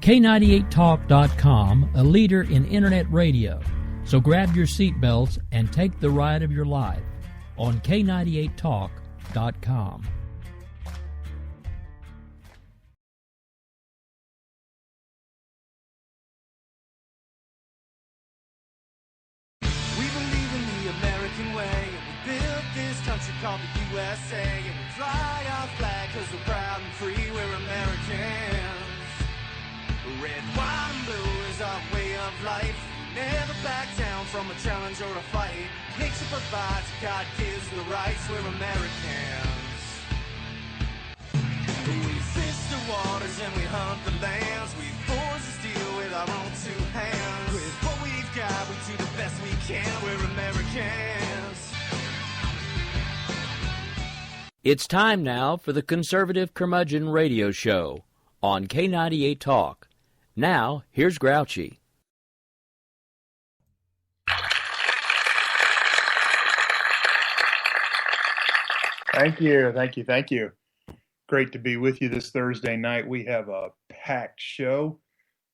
K98talk.com, a leader in internet radio. So grab your seatbelts and take the ride of your life on K98talk.com. We believe in the American way, and we built this country called the USA, and we fly our flag because we're proud and free, we're Americans. Red, white, and blue is our way of life. We never back down from a challenge or a fight. Nature provides, God gives the rights, we're Americans. We fish the waters and we hunt the lands. We forge the steel with our own two hands. With what we've got, we do the best we can, we're Americans. It's time now for the Conservative Curmudgeon radio show on K98 Talk. Now, here's Grouchy. Thank you. Great to be with you this Thursday night. We have a packed show.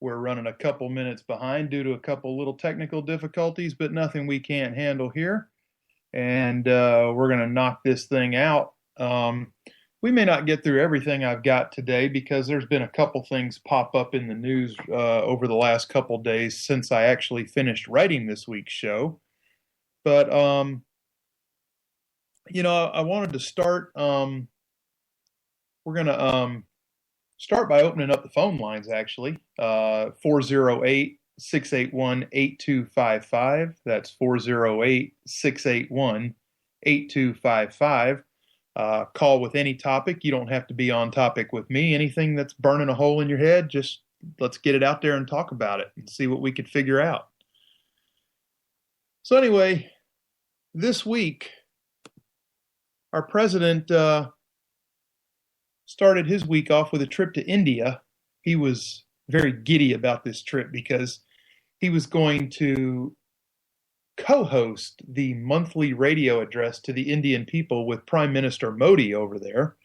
We're running a couple minutes behind due to a couple little technical difficulties, but nothing we can't handle here. And we're going to knock this thing out. We may not get through everything I've got today because there's been a couple things pop up in the news over the last couple days since I actually finished writing this week's show. But, I wanted to start. We're going to start by opening up the phone lines, actually. 408-681-8255. That's 408-681-8255. Call with any topic. You don't have to be on topic with me. Anything that's burning a hole in your head, just let's get it out there and talk about it and see what we could figure out. So anyway, this week, our president started his week off with a trip to India. He was very giddy about this trip because he was going to co-host the monthly radio address to the Indian people with Prime Minister Modi over there.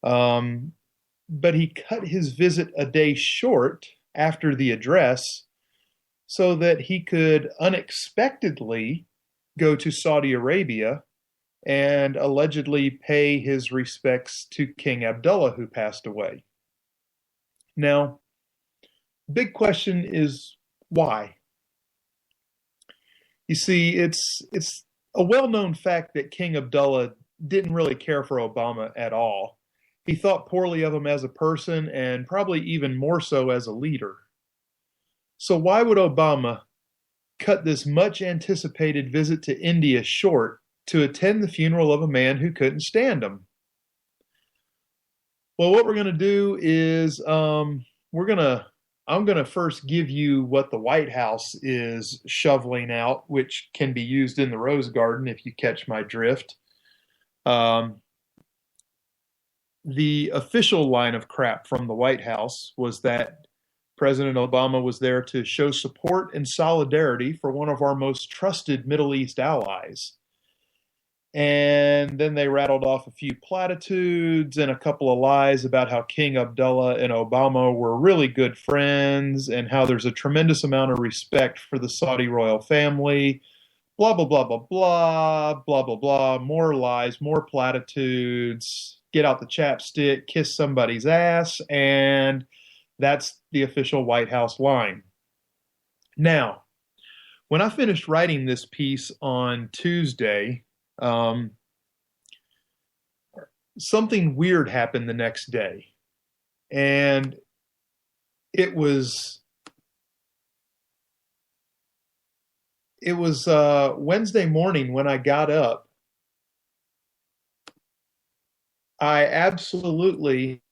But he cut his visit a day short after the address so that he could unexpectedly go to Saudi Arabia and allegedly pay his respects to King Abdullah, who passed away. Now, big question is why? You see, it's a well-known fact that King Abdullah didn't really care for Obama at all. He thought poorly of him as a person and probably even more so as a leader. So why would Obama cut this much-anticipated visit to India short to attend the funeral of a man who couldn't stand him? Well, what we're going to do is I'm going to first give you what the White House is shoveling out, which can be used in the Rose Garden if you catch my drift. The official line of crap from the White House was that President Obama was there to show support and solidarity for one of our most trusted Middle East allies. And then they rattled off a few platitudes and a couple of lies about how King Abdullah and Obama were really good friends and how there's a tremendous amount of respect for the Saudi royal family. Blah, blah, blah, blah, blah, blah, blah, blah. More lies, more platitudes. Get out the chapstick, kiss somebody's ass, and that's the official White House line. Now, when I finished writing this piece on Tuesday, something weird happened the next day. And it was Wednesday morning when I got up. I absolutely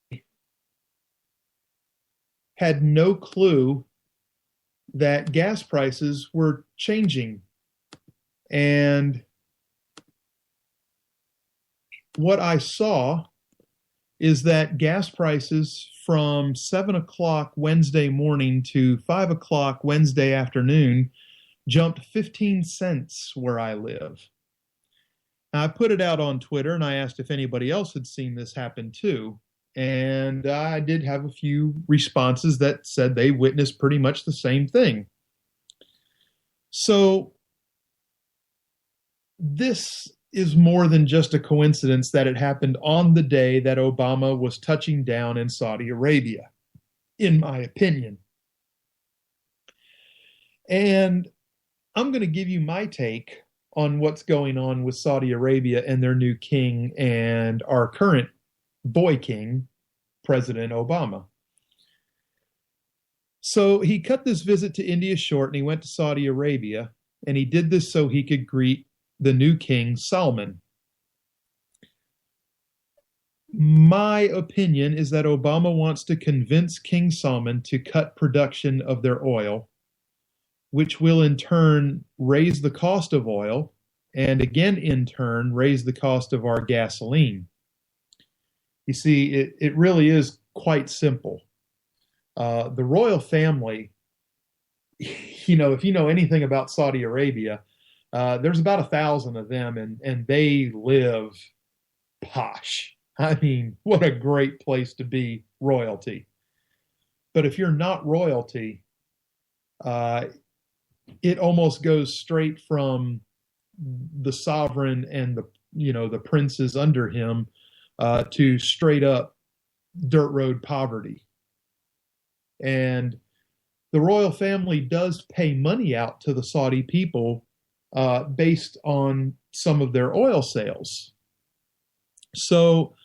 had no clue that gas prices were changing. And what I saw is that gas prices from 7 o'clock Wednesday morning to 5 o'clock Wednesday afternoon jumped 15 cents where I live. Now, I put it out on Twitter and I asked if anybody else had seen this happen too. And I did have a few responses that said they witnessed pretty much the same thing. So this is more than just a coincidence that it happened on the day that Obama was touching down in Saudi Arabia, in my opinion. And I'm going to give you my take on what's going on with Saudi Arabia and their new king and our current boy king, President Obama. So he cut this visit to India short and he went to Saudi Arabia, and he did this so he could greet the new king, Salman. My opinion is that Obama wants to convince King Salman to cut production of their oil, which will in turn raise the cost of oil, and again in turn raise the cost of our gasoline. You see, it really is quite simple. The royal family, if you know anything about Saudi Arabia, there's about 1,000 of them, and they live posh. I mean, what a great place to be royalty. But if you're not royalty, it almost goes straight from the sovereign and the princes under him to straight up dirt road poverty. And the royal family does pay money out to the Saudi people based on some of their oil sales. So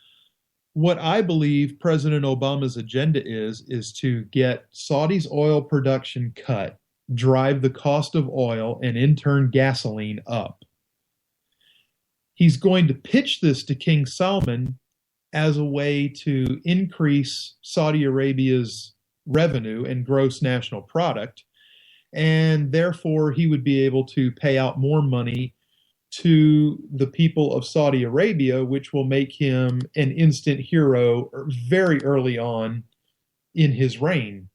what I believe President Obama's agenda is to get Saudi's oil production cut, drive the cost of oil, and in turn gasoline up. He's going to pitch this to King Salman as a way to increase Saudi Arabia's revenue and gross national product, and therefore he would be able to pay out more money to the people of Saudi Arabia, which will make him an instant hero very early on in his reign.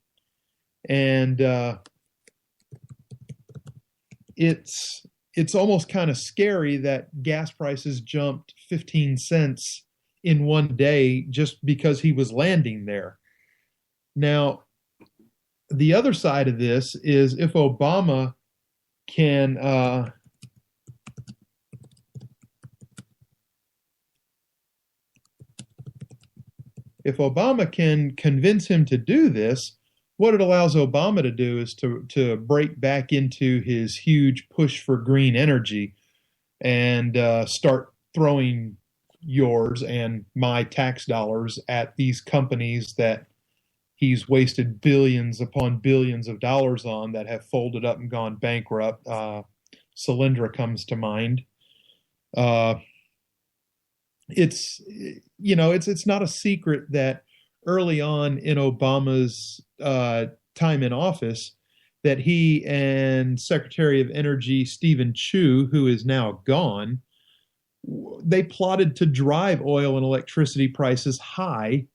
And it's almost kind of scary that gas prices jumped 15 cents in one day just because he was landing there. Now, the other side of this is if Obama can convince him to do this, what it allows Obama to do is to break back into his huge push for green energy and start throwing yours and my tax dollars at these companies that he's wasted billions upon billions of dollars on that have folded up and gone bankrupt. Solyndra comes to mind. It's not a secret that early on in Obama's time in office that he and Secretary of Energy Stephen Chu, who is now gone, they plotted to drive oil and electricity prices high,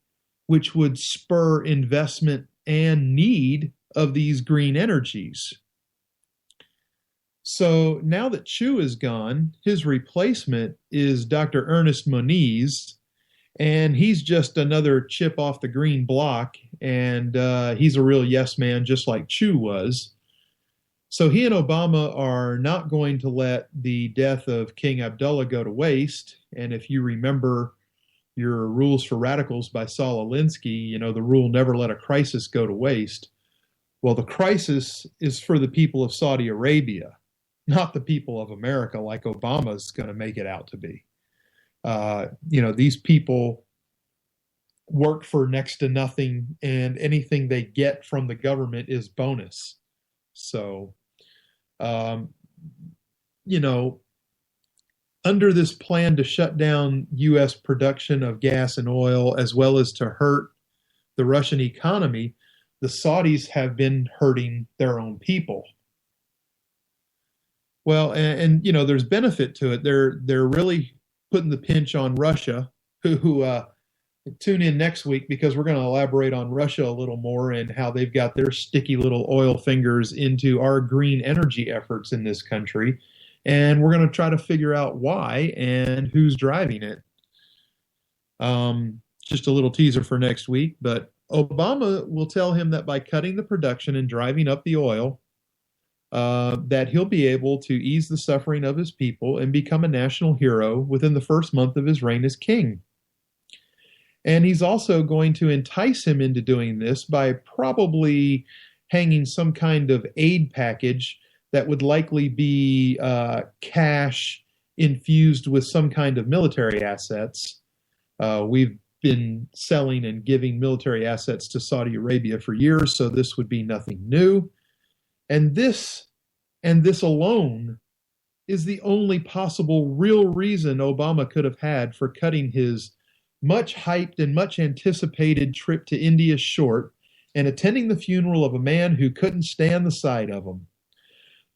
which would spur investment and need of these green energies. So now that Chu is gone, his replacement is Dr. Ernest Moniz, and he's just another chip off the green block, and he's a real yes man, just like Chu was. So he and Obama are not going to let the death of King Abdullah go to waste. And if you remember your Rules for Radicals by Saul Alinsky, the rule never let a crisis go to waste. Well, the crisis is for the people of Saudi Arabia, not the people of America like Obama's going to make it out to be. These people work for next to nothing, and anything they get from the government is bonus. So, under this plan to shut down U.S. production of gas and oil, as well as to hurt the Russian economy, the Saudis have been hurting their own people. Well, and there's benefit to it. They're really putting the pinch on Russia, who tune in next week because we're going to elaborate on Russia a little more and how they've got their sticky little oil fingers into our green energy efforts in this country. And we're going to try to figure out why and who's driving it. just a little teaser for next week, but Obama will tell him that by cutting the production and driving up the oil, that he'll be able to ease the suffering of his people and become a national hero within the first month of his reign as king. And he's also going to entice him into doing this by probably hanging some kind of aid package that would likely be cash infused with some kind of military assets. We've been selling and giving military assets to Saudi Arabia for years, so this would be nothing new. And this alone is the only possible real reason Obama could have had for cutting his much hyped and much anticipated trip to India short and attending the funeral of a man who couldn't stand the sight of him.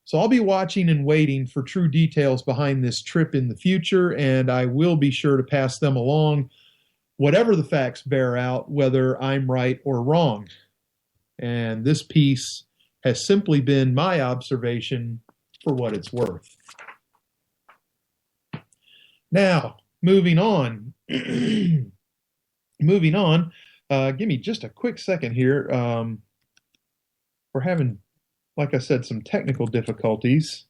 So I'll be watching and waiting for true details behind this trip in the future, and I will be sure to pass them along, whatever the facts bear out, whether I'm right or wrong. And this piece has simply been my observation for what it's worth. Now, moving on. Moving on. Give me just a quick second here. We're having, like I said, some technical difficulties.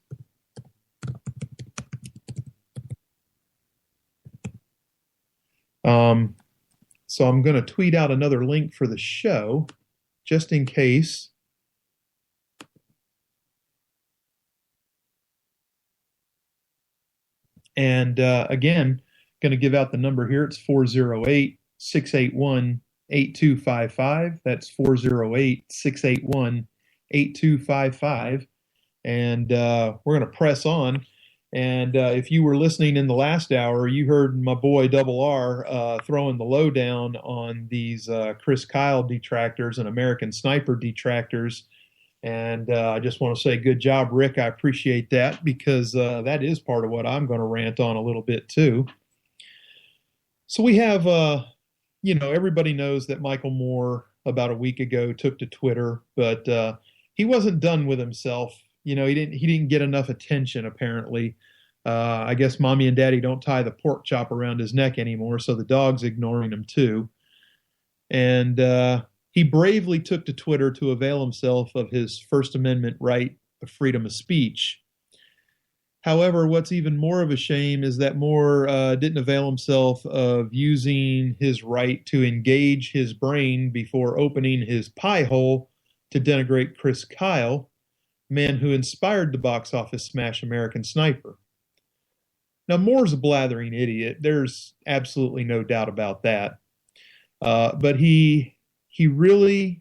So I'm going to tweet out another link for the show, just in case. And again, going to give out the number here. It's 408-681-8255. That's 408-681-8255. And we're going to press on. And if you were listening in the last hour, you heard my boy Double R throwing the lowdown on these Chris Kyle detractors and American Sniper detractors. And I just want to say good job, Rick. I appreciate that, because that is part of what I'm going to rant on a little bit too. So we have, everybody knows that Michael Moore about a week ago took to Twitter, but he wasn't done with himself. He didn't get enough attention, apparently. I guess mommy and daddy don't tie the pork chop around his neck anymore, so the dog's ignoring him too. And he bravely took to Twitter to avail himself of his First Amendment right of freedom of speech. However, what's even more of a shame is that Moore didn't avail himself of using his right to engage his brain before opening his pie hole to denigrate Chris Kyle, man who inspired the box office smash American Sniper. Now, Moore's a blathering idiot. There's absolutely no doubt about that. But he really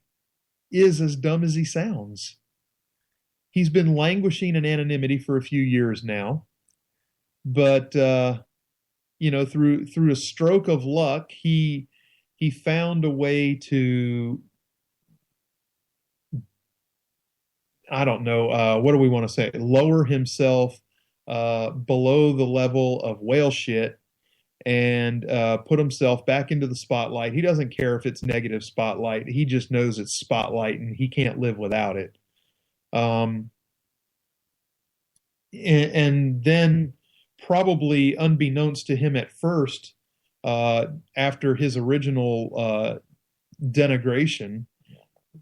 is as dumb as he sounds. He's been languishing in anonymity for a few years now. But, through a stroke of luck, he found a way to, I don't know, what do we want to say, lower himself below the level of whale shit and put himself back into the spotlight. He doesn't care if it's negative spotlight. He just knows it's spotlight and he can't live without it. And then probably unbeknownst to him at first, after his original denigration,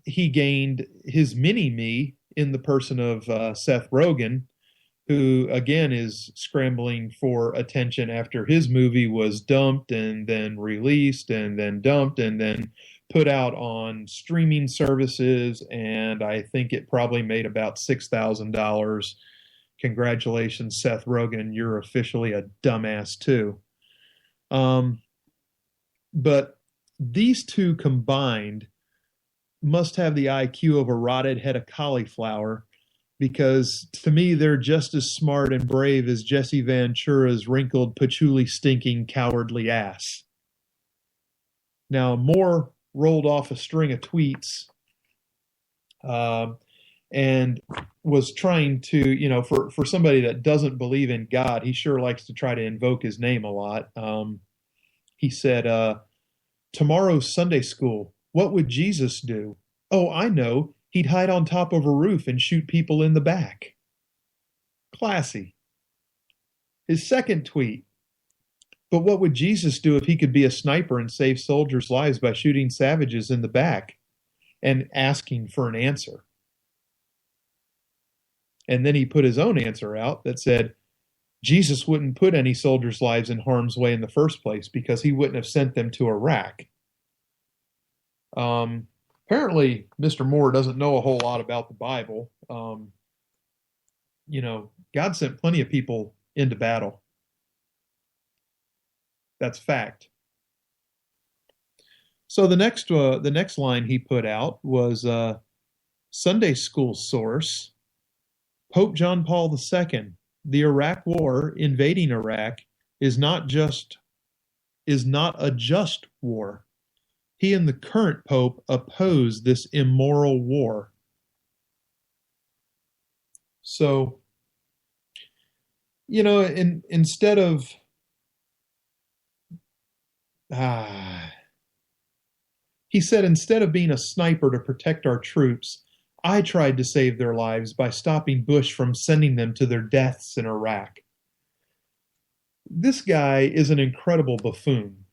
he gained his mini-me in the person of Seth Rogen, who, again, is scrambling for attention after his movie was dumped and then released and then dumped and then put out on streaming services, and I think it probably made about $6,000. Congratulations, Seth Rogen. You're officially a dumbass, too. But these two combined must have the IQ of a rotted head of cauliflower, because to me, they're just as smart and brave as Jesse Ventura's wrinkled, patchouli-stinking, cowardly ass. Now, Moore rolled off a string of tweets and was trying to, for somebody that doesn't believe in God, he sure likes to try to invoke his name a lot. He said, tomorrow's Sunday school. What would Jesus do? Oh, I know. He'd hide on top of a roof and shoot people in the back. Classy. His second tweet. But what would Jesus do if he could be a sniper and save soldiers' lives by shooting savages in the back and asking for an answer? And then he put his own answer out that said Jesus wouldn't put any soldiers' lives in harm's way in the first place because he wouldn't have sent them to Iraq. Apparently, Mr. Moore doesn't know a whole lot about the Bible. God sent plenty of people into battle. That's fact. So the next line he put out was Sunday school source, Pope John Paul II. The Iraq War, invading Iraq, is not a just war. He and the current Pope oppose this immoral war. So, instead of he said, instead of being a sniper to protect our troops, I tried to save their lives by stopping Bush from sending them to their deaths in Iraq. This guy is an incredible buffoon.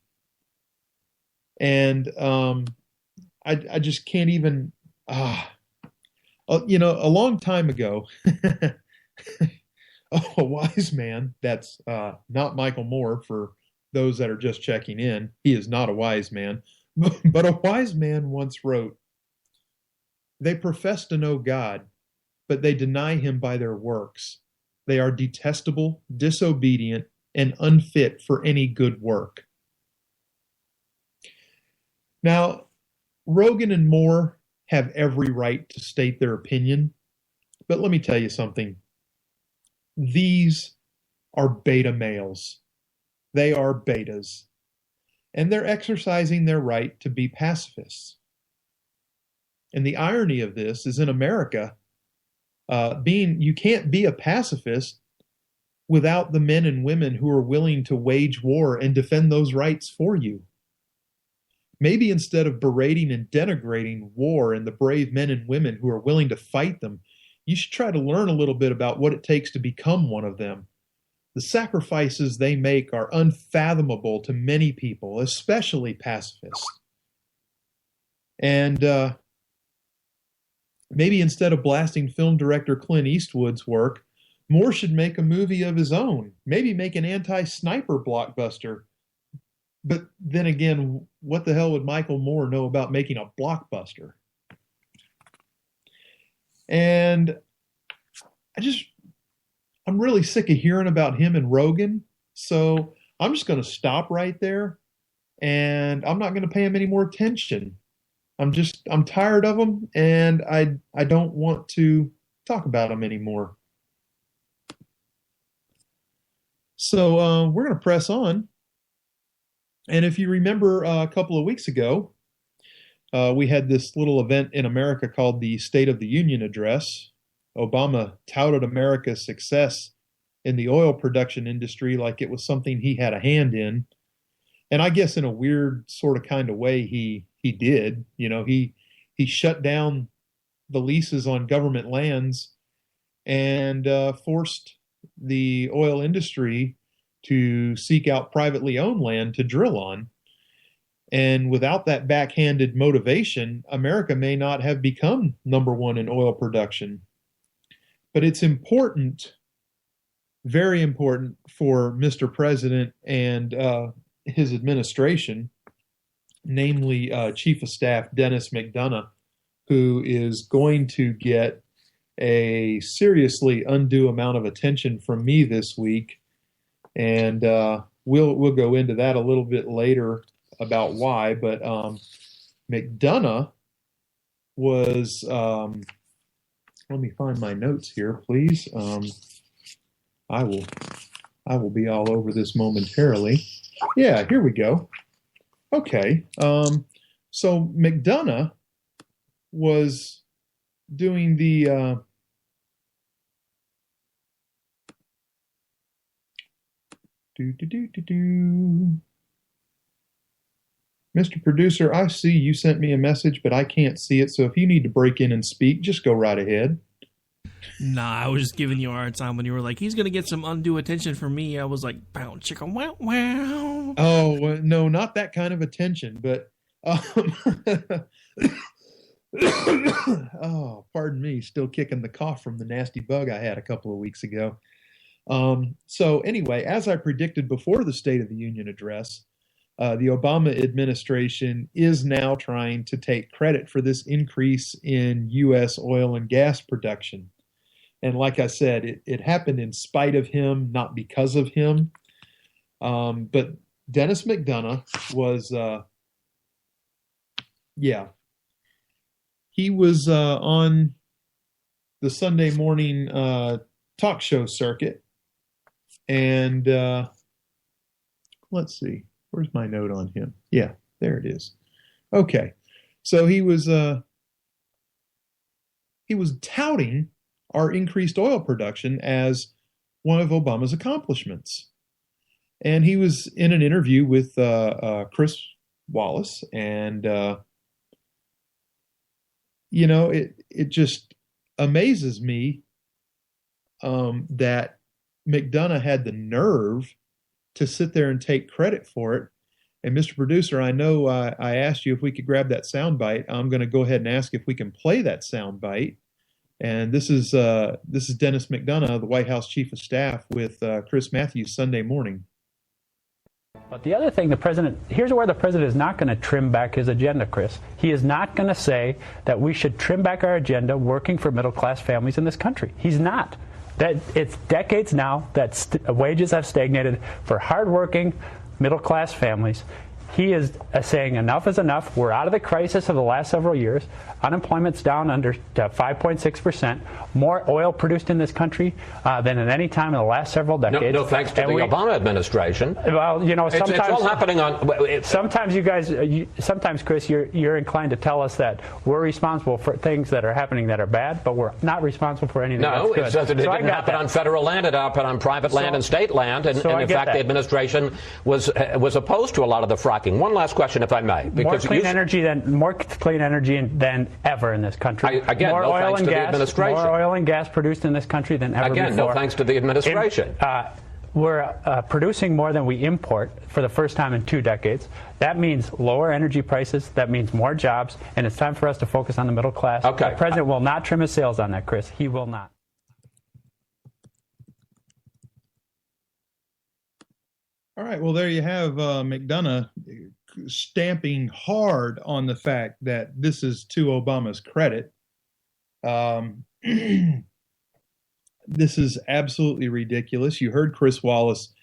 And I just can't even, a long time ago, a wise man, that's not Michael Moore for those that are just checking in. He is not a wise man. But a wise man once wrote, they profess to know God, but they deny him by their works. They are detestable, disobedient, and unfit for any good work. Now, Rogan and Moore have every right to state their opinion, but let me tell you something. These are beta males. They are betas. And they're exercising their right to be pacifists. And the irony of this is in America, you can't be a pacifist without the men and women who are willing to wage war and defend those rights for you. Maybe instead of berating and denigrating war and the brave men and women who are willing to fight them, you should try to learn a little bit about what it takes to become one of them. The sacrifices they make are unfathomable to many people, especially pacifists. And maybe instead of blasting film director Clint Eastwood's work, Moore should make a movie of his own, maybe make an anti-sniper blockbuster. But then again, what the hell would Michael Moore know about making a blockbuster? And I'm really sick of hearing about him and Rogan, so I'm just going to stop right there, and I'm not going to pay him any more attention. I'm tired of them, and I don't want to talk about them anymore. So we're going to press on. And if you remember a couple of weeks ago, we had this little event in America called the State of the Union Address. Obama touted America's success in the oil production industry like it was something he had a hand in. And I guess in a weird sort of kind of way, he did. He shut down the leases on government lands and forced the oil industry to seek out privately owned land to drill on. And without that backhanded motivation, America may not have become number one in oil production. But it's important, very important for Mr. President and his administration, namely Chief of Staff Dennis McDonough, who is going to get a seriously undue amount of attention from me this week. And we'll go into that a little bit later about why. But McDonough was, let me find my notes here, please. I will be all over this momentarily. Yeah, here we go. Okay. So McDonough was doing the Mr. Producer, I see you sent me a message, but I can't see it. So if you need to break in and speak, just go right ahead. Nah, I was just giving you a hard time when you were like, he's going to get some undue attention from me. I was like, bow, chicka, wow, wow. Oh, no, not that kind of attention, but oh, pardon me, still kicking the cough from the nasty bug I had a couple of weeks ago. So anyway, as I predicted before the State of the Union address, the Obama administration is now trying to take credit for this increase in U.S. oil and gas production. And like I said, it happened in spite of him, not because of him. But Dennis McDonough was, he was on the Sunday morning talk show circuit. And let's see, where's my note on him? Yeah, there it is. Okay, so he was touting our increased oil production as one of Obama's accomplishments. And he was in an interview with Chris Wallace, and it just amazes me that McDonough had the nerve to sit there and take credit for it. And Mr. Producer, I know I asked you if we could grab that soundbite. I'm going to go ahead and ask if we can play that soundbite. And this is Dennis McDonough, the White House Chief of Staff, with Chris Matthews Sunday morning. But the other thing, here's where the president is not going to trim back his agenda, Chris. He is not going to say that we should trim back our agenda working for middle-class families in this country. He's not. That it's decades now that wages have stagnated for hardworking middle-class families. He is saying enough is enough. We're out of the crisis of the last several years. Unemployment's down under to 5.6%. More oil produced in this country than at any time in the last several decades. No thanks to the Obama administration. Well, sometimes it's all happening on. Sometimes you guys, sometimes Chris, you're inclined to tell us that we're responsible for things that are happening that are bad, but we're not responsible for anything that's good. No, it didn't happen on federal land. It happened on private land and state land, and in fact, the administration was opposed to a lot of the fracking. One last question, if I may. More clean energy than ever in this country. Again, more no oil thanks and to gas, the administration. More oil and gas produced in this country than ever before. Again, no thanks to the administration. We're producing more than we import for the first time in 2 decades. That means lower energy prices. That means more jobs. And it's time for us to focus on the middle class. Okay. The president will not trim his sails on that, Chris. He will not. All right, well, there you have McDonough stamping hard on the fact that this is to Obama's credit. This is absolutely ridiculous. You heard Chris Wallace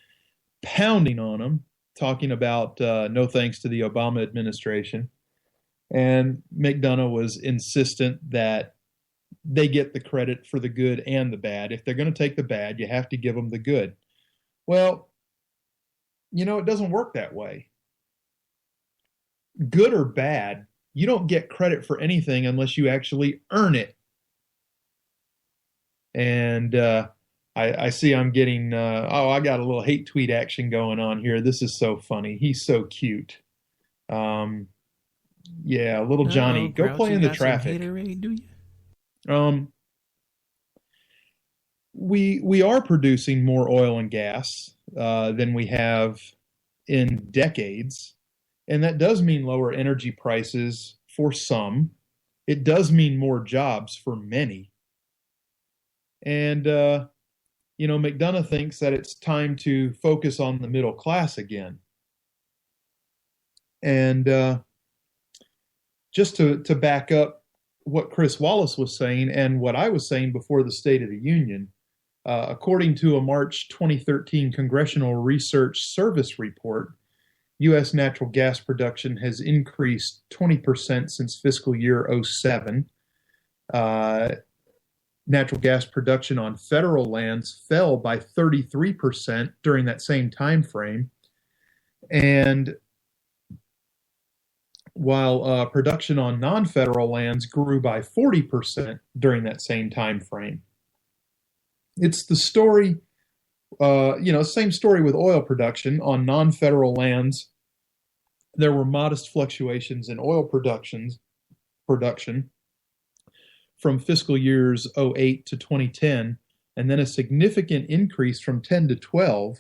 pounding on him, talking about no thanks to the Obama administration. And McDonough was insistent that they get the credit for the good and the bad. If they're going to take the bad, you have to give them the good. Well, it doesn't work that way. Good or bad, you don't get credit for anything unless you actually earn it. And I see I'm getting, I got a little hate tweet action going on here. This is so funny. He's so cute. Yeah, little Johnny, go play in the traffic. Haterade, do you? We are producing more oil and gas than we have in decades. And that does mean lower energy prices for some. It does mean more jobs for many. And, McDonough thinks that it's time to focus on the middle class again. And just to back up what Chris Wallace was saying and what I was saying before the State of the Union, according to a March 2013 Congressional Research Service report, U.S. natural gas production has increased 20% since fiscal year 07. Natural gas production on federal lands fell by 33% during that same time frame. And while production on non-federal lands grew by 40% during that same time frame. It's the story, same story with oil production on non-federal lands. There were modest fluctuations in oil production, from fiscal years '08 to 2010, and then a significant increase from 10 to 12,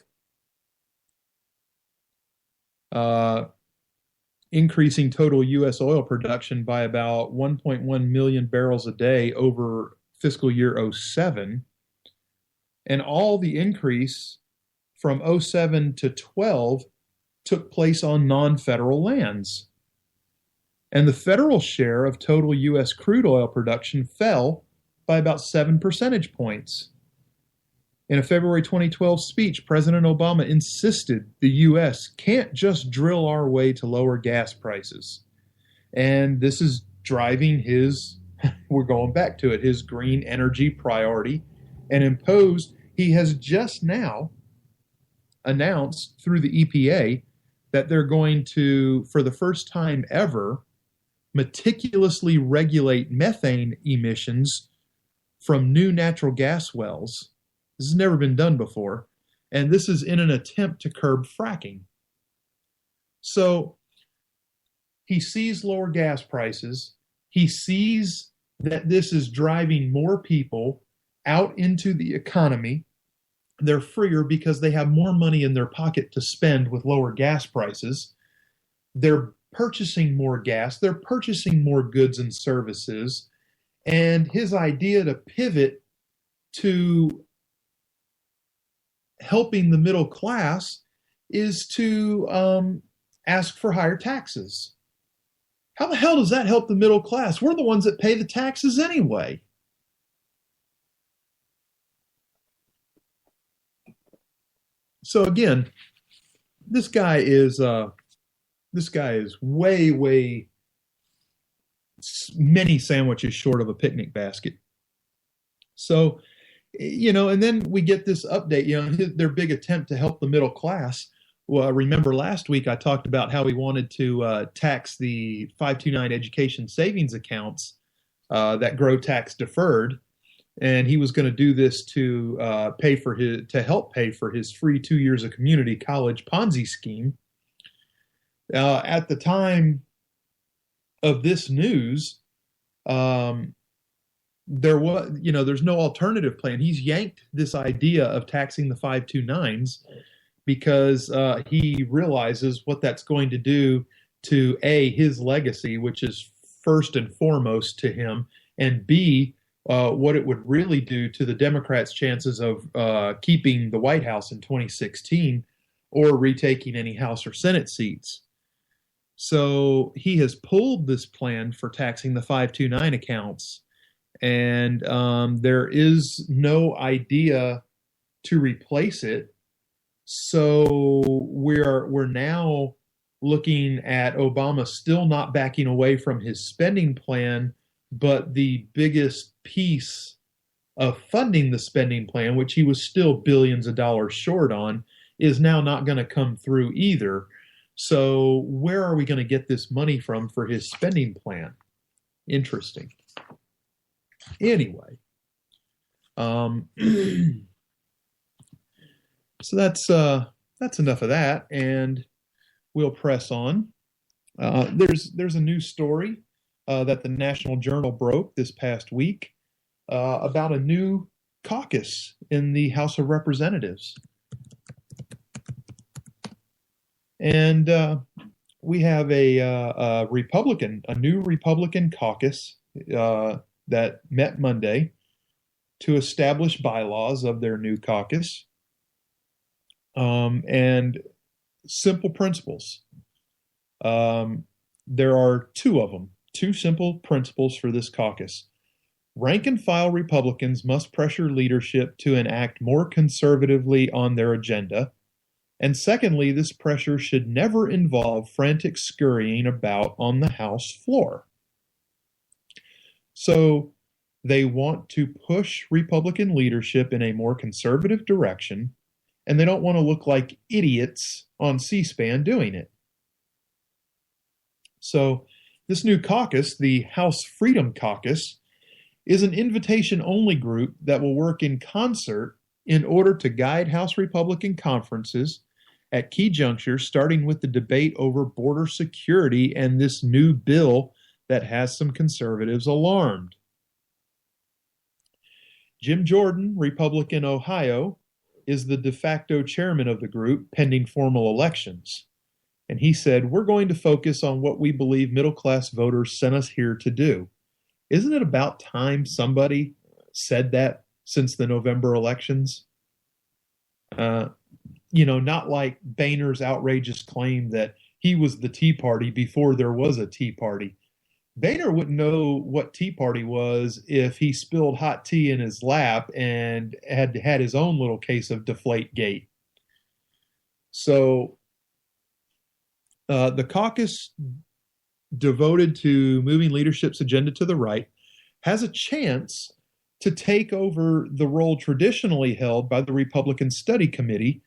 increasing total U.S. oil production by about 1.1 million barrels a day over fiscal year '07. And all the increase from '07 to 12 took place on non-federal lands. And the federal share of total U.S. crude oil production fell by about 7 percentage points. In a February 2012 speech, President Obama insisted the U.S. can't just drill our way to lower gas prices. And this is driving his, we're going back to it, his green energy priority and imposed. He has just now announced through the EPA that they're going to, for the first time ever, meticulously regulate methane emissions from new natural gas wells. This has never been done before, and this is in an attempt to curb fracking. So he sees lower gas prices. He sees that this is driving more people out into the economy. They're freer because they have more money in their pocket to spend with lower gas prices. They're purchasing more gas. They're purchasing more goods and services. And his idea to pivot to helping the middle class is to ask for higher taxes. How the hell does that help the middle class? We're the ones that pay the taxes anyway. So again, this guy is way many sandwiches short of a picnic basket. So, and then we get this update, their big attempt to help the middle class. Well, remember last week I talked about how he wanted to tax the 529 education savings accounts that grow tax deferred. And he was going to do this to help pay for his free 2 years of community college Ponzi scheme. At the time of this news, there's no alternative plan. He's yanked this idea of taxing the 529s because he realizes what that's going to do to his legacy, which is first and foremost to him, and B, what it would really do to the Democrats' chances of keeping the White House in 2016 or retaking any House or Senate seats. So he has pulled this plan for taxing the 529 accounts, and there is no idea to replace it. So we're now looking at Obama still not backing away from his spending plan, but the biggest piece of funding the spending plan, which he was still billions of dollars short on, is now not going to come through either. So where are we going to get this money from for his spending plan? Interesting. Anyway, so that's enough of that, and we'll press on. There's a new story that the National Journal broke this past week about a new caucus in the House of Representatives. And we have a new Republican caucus that met Monday to establish bylaws of their new caucus and simple principles. There are two of them. Two simple principles for this caucus. Rank and file Republicans must pressure leadership to enact more conservatively on their agenda. And secondly, this pressure should never involve frantic scurrying about on the House floor. So they want to push Republican leadership in a more conservative direction, and they don't want to look like idiots on C-SPAN doing it. So this new caucus, the House Freedom Caucus, is an invitation-only group that will work in concert in order to guide House Republican conferences at key junctures, starting with the debate over border security and this new bill that has some conservatives alarmed. Jim Jordan, Republican, Ohio, is the de facto chairman of the group pending formal elections. And he said, we're going to focus on what we believe middle-class voters sent us here to do. Isn't it about time somebody said that since the November elections? Not like Boehner's outrageous claim that he was the Tea Party before there was a Tea Party. Boehner wouldn't know what Tea Party was if he spilled hot tea in his lap and had his own little case of Deflategate. So the caucus devoted to moving leadership's agenda to the right has a chance to take over the role traditionally held by the Republican Study Committee,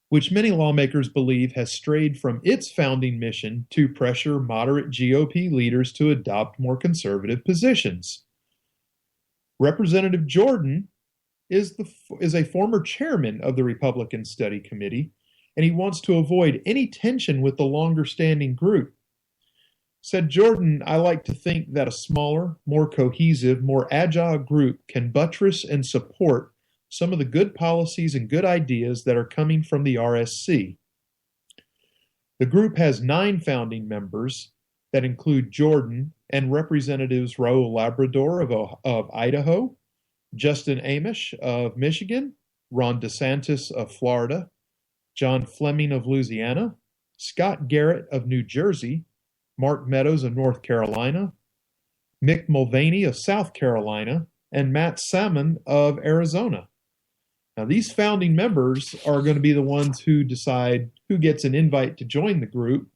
which many lawmakers believe has strayed from its founding mission to pressure moderate GOP leaders to adopt more conservative positions. Representative Jordan is a former chairman of the Republican Study Committee, and he wants to avoid any tension with the longer-standing group. Said Jordan, I like to think that a smaller, more cohesive, more agile group can buttress and support some of the good policies and good ideas that are coming from the RSC. The group has 9 founding members that include Jordan and Representatives Raul Labrador of Idaho, Justin Amash of Michigan, Ron DeSantis of Florida, John Fleming of Louisiana, Scott Garrett of New Jersey, Mark Meadows of North Carolina, Mick Mulvaney of South Carolina, and Matt Salmon of Arizona. Now, these founding members are going to be the ones who decide who gets an invite to join the group,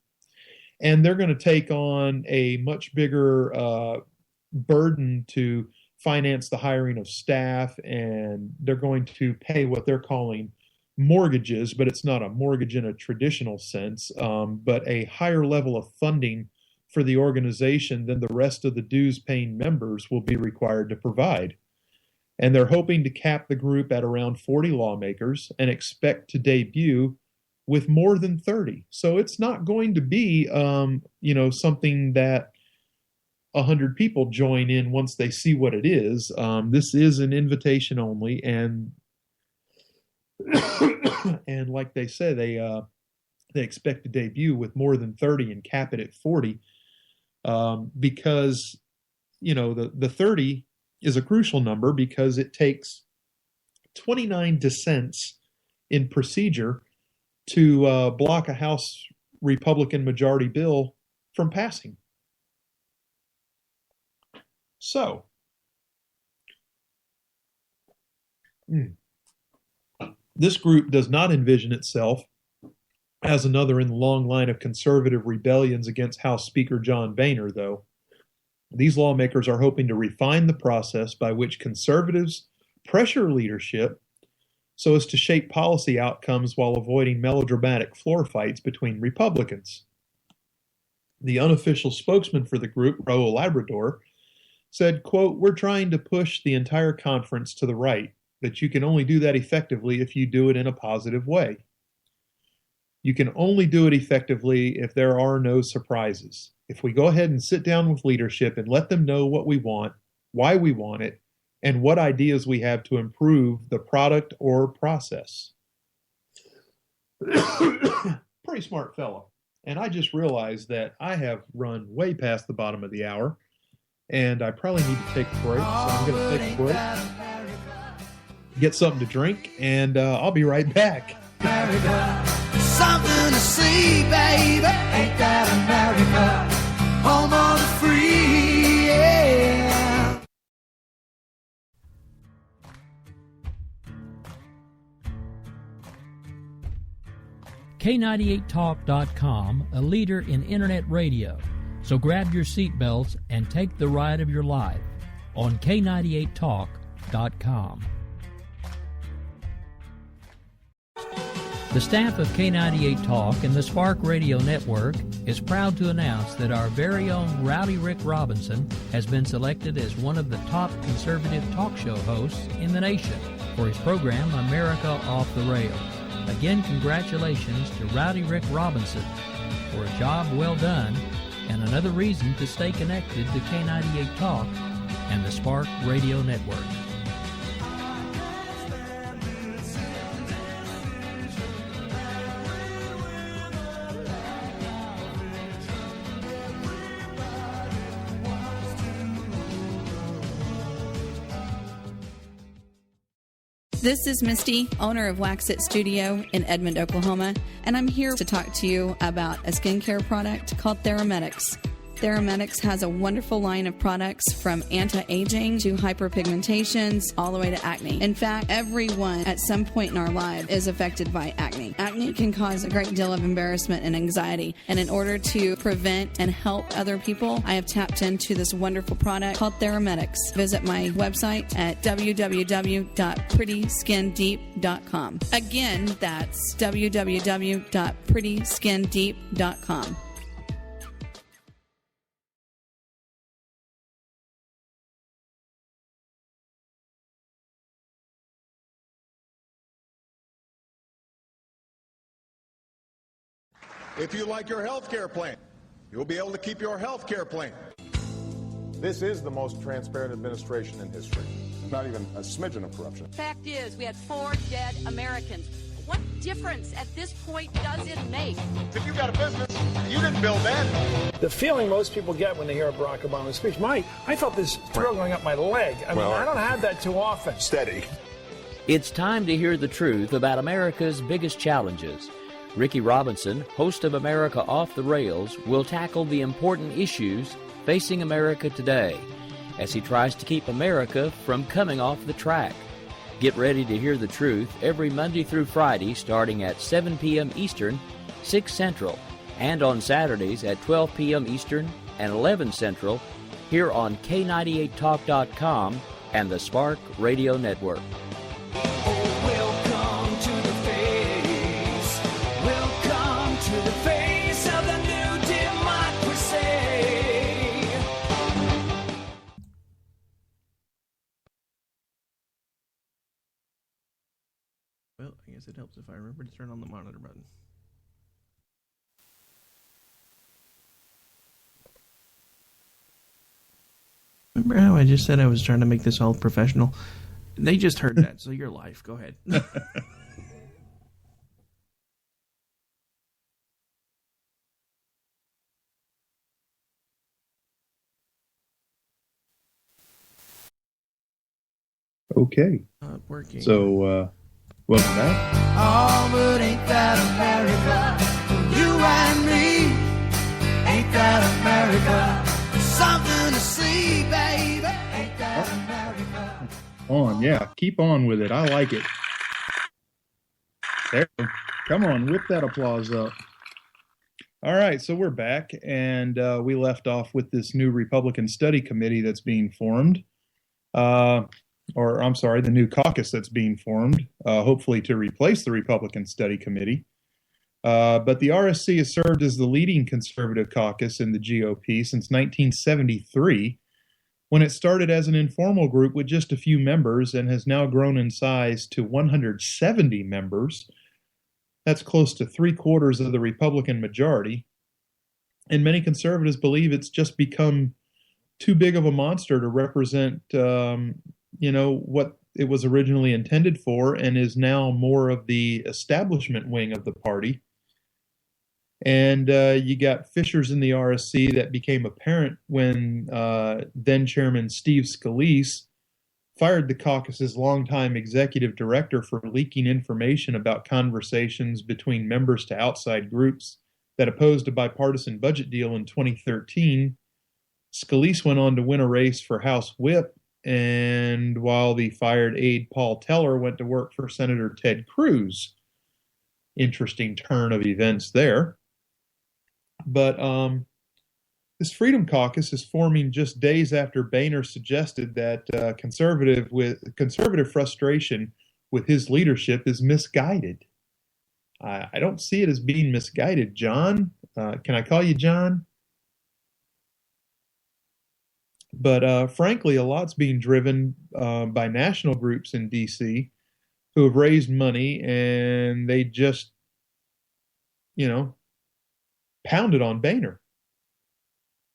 and they're going to take on a much bigger burden to finance the hiring of staff, and they're going to pay what they're calling mortgages, but it's not a mortgage in a traditional sense, but a higher level of funding for the organization than the rest of the dues-paying members will be required to provide. And they're hoping to cap the group at around 40 lawmakers and expect to debut with more than 30. So it's not going to be, something that 100 people join in once they see what it is. This is an invitation only, and and like they say, they expect to debut with more than 30 and cap it at 40, because the 30 is a crucial number because it takes 29 dissents in procedure to block a House Republican majority bill from passing. So, this group does not envision itself as another in the long line of conservative rebellions against House Speaker John Boehner, though. These lawmakers are hoping to refine the process by which conservatives pressure leadership so as to shape policy outcomes while avoiding melodramatic floor fights between Republicans. The unofficial spokesman for the group, Raul Labrador, said, quote, we're trying to push the entire conference to the right, but you can only do that effectively if you do it in a positive way. You can only do it effectively if there are no surprises. If we go ahead and sit down with leadership and let them know what we want, why we want it, and what ideas we have to improve the product or process. Pretty smart fellow. And I just realized that I have run way past the bottom of the hour, and I probably need to take a break. So I'm going to take a break, get something to drink, and I'll be right back. America, something to see, baby. Ain't that America? Home of the free, yeah. K98Talk.com, a leader in internet radio. So grab your seatbelts and take the ride of your life on K98Talk.com. The staff of K98 Talk and the Spark Radio Network is proud to announce that our very own Rowdy Rick Robinson has been selected as one of the top conservative talk show hosts in the nation for his program America Off the Rail. Again, congratulations to Rowdy Rick Robinson for a job well done and another reason to stay connected to K98 Talk and the Spark Radio Network. This is Misty, owner of Wax It Studio in Edmond, Oklahoma, and I'm here to talk to you about a skincare product called Theramedics. Theramedics has a wonderful line of products from anti-aging to hyperpigmentations all the way to acne. In fact, everyone at some point in our life is affected by acne. Acne can cause a great deal of embarrassment and anxiety, and in order to prevent and help other people, I have tapped into this wonderful product called Theramedics. Visit my website at www.prettyskindeep.com. Again, that's www.prettyskindeep.com. If you like your health care plan, you'll be able to keep your health care plan. This is the most transparent administration in history. Not even a smidgen of corruption. Fact is, we had 4 dead Americans. What difference at this point does it make? If you got a business, you didn't build that. The feeling most people get when they hear a Barack Obama speech, I felt this thrill going up my leg. I don't have that too often. Steady. It's time to hear the truth about America's biggest challenges. Ricky Robinson, host of America Off the Rails, will tackle the important issues facing America today as he tries to keep America from coming off the track. Get ready to hear the truth every Monday through Friday starting at 7 p.m. Eastern, 6 Central, and on Saturdays at 12 p.m. Eastern and 11 Central here on K98Talk.com and the Spark Radio Network. Well, I guess it helps if I remember to turn on the monitor button. Remember how I just said I was trying to make this all professional? They just heard that, so you're live. Go ahead. Okay. Working. So, welcome back. Oh, but ain't that America? For you and me, ain't that America? Something to see, baby. Ain't that America? On, yeah. Keep on with it. I like it. There. Come on, whip that applause up. All right, so we're back, and we left off with this new Republican study committee that's being formed. The new caucus that's being formed, hopefully to replace the Republican Study Committee. But the RSC has served as the leading conservative caucus in the GOP since 1973, when it started as an informal group with just a few members and has now grown in size to 170 members. That's close to 3/4 of the Republican majority. And many conservatives believe it's just become too big of a monster to represent what it was originally intended for, and is now more of the establishment wing of the party. And you got fissures in the RSC that became apparent when then Chairman Steve Scalise fired the caucus's longtime executive director for leaking information about conversations between members to outside groups that opposed a bipartisan budget deal in 2013. Scalise went on to win a race for House Whip, and while the fired aide Paul Teller went to work for Senator Ted Cruz. Interesting turn of events there. But this Freedom Caucus is forming just days after Boehner suggested that conservative frustration with his leadership is misguided. I don't see it as being misguided. John, can I call you John? But frankly, a lot's being driven by national groups in D.C. who have raised money, and they just, pounded on Boehner.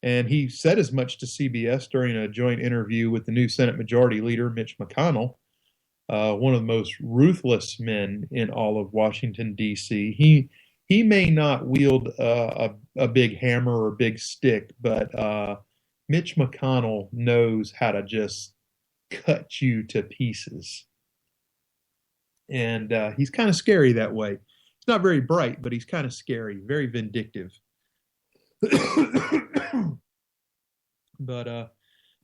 And he said as much to CBS during a joint interview with the new Senate Majority Leader, Mitch McConnell, one of the most ruthless men in all of Washington, D.C. He may not wield a big hammer or a big stick, but Mitch McConnell knows how to just cut you to pieces. And he's kind of scary that way. He's not very bright, but he's kind of scary, very vindictive. But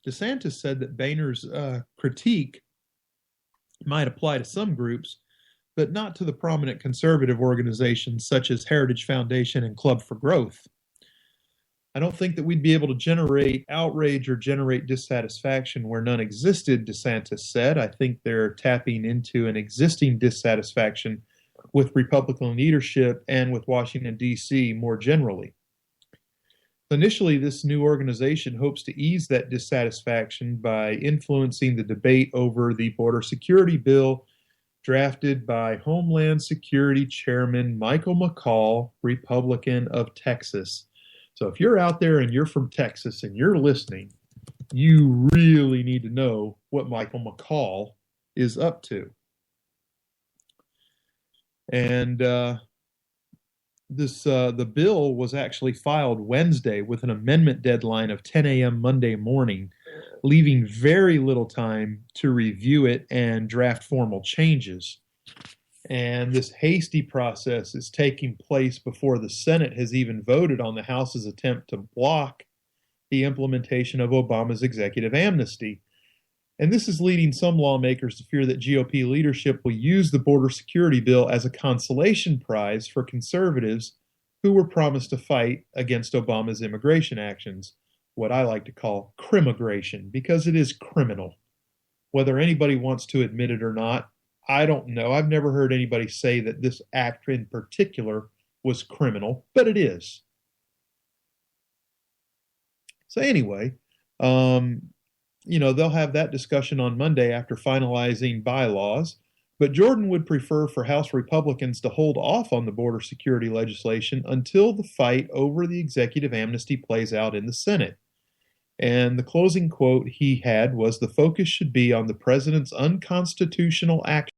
DeSantis said that Boehner's critique might apply to some groups, but not to the prominent conservative organizations such as Heritage Foundation and Club for Growth. I don't think that we'd be able to generate outrage or generate dissatisfaction where none existed, DeSantis said. I think they're tapping into an existing dissatisfaction with Republican leadership and with Washington, D.C. more generally. Initially, this new organization hopes to ease that dissatisfaction by influencing the debate over the border security bill drafted by Homeland Security Chairman Michael McCaul, Republican of Texas. So if you're out there and you're from Texas and you're listening, you really need to know what Michael McCaul is up to. And the bill was actually filed Wednesday with an amendment deadline of 10 a.m. Monday morning, leaving very little time to review it and draft formal changes. And this hasty process is taking place before the Senate has even voted on the House's attempt to block the implementation of Obama's executive amnesty. And this is leading some lawmakers to fear that GOP leadership will use the border security bill as a consolation prize for conservatives who were promised to fight against Obama's immigration actions, what I like to call crimmigration, because it is criminal. Whether anybody wants to admit it or not, I don't know. I've never heard anybody say that this act in particular was criminal, but it is. So anyway, they'll have that discussion on Monday after finalizing bylaws, but Jordan would prefer for House Republicans to hold off on the border security legislation until the fight over the executive amnesty plays out in the Senate. And the closing quote he had was, "The focus should be on the president's unconstitutional action